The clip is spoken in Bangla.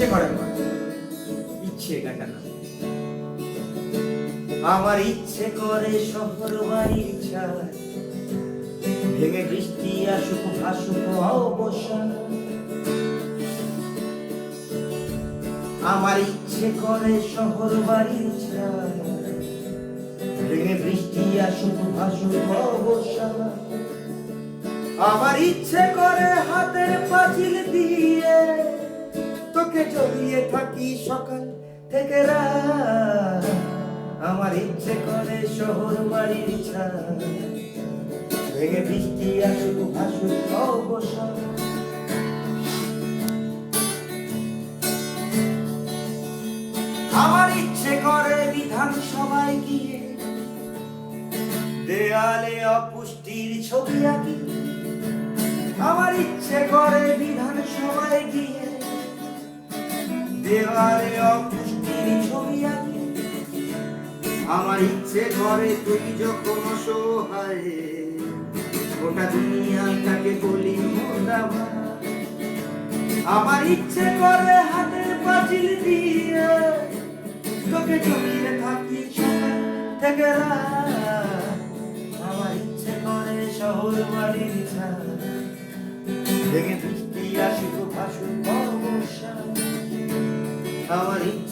ইচ্ছে করে না। ইচ্ছে কাটানো। আমার ইচ্ছে করে শহর বাড়ির ছায় ভেঙে বৃষ্টি আসুক ভাসুক অবসান। আমার ইচ্ছে করে শহর বাড়ির ছায় ভেঙে বৃষ্টি আসুক ভাসুক অবসান। আমার ইচ্ছে করে হাতের পাঁচিল দিয়ে তোকে জড়িয়ে থাকি সকাল থেকে রাত। আমার ইচ্ছে করে শহর বাড়ির ছায় ভেঙে বৃষ্টি আসুক ভাসুক অবসান। আমার ইচ্ছে করে বিধানসভায় গিয়ে দেয়ালে অপুষ্টির ছবি আঁকি। আমার ইচ্ছে করে বিধানসভায় গিয়ে দেওয়ালে অপুষ্টির ছবি আঁকি। আমার ইচ্ছে করে তুই যখন অসহায় গোটা দুনিয়াটাকে বলি মুর্দাবাদ। আমার ইচ্ছে করে হাতের পাঁচিল দিয়ে তোকে জড়িয়ে থাকি সকাল থেকে রাত। আমার ইচ্ছে করে শহর বাড়ির ছায় ভেঙে বৃষ্টি আসুক ভাসুক অবসান। আমার ইচ্ছে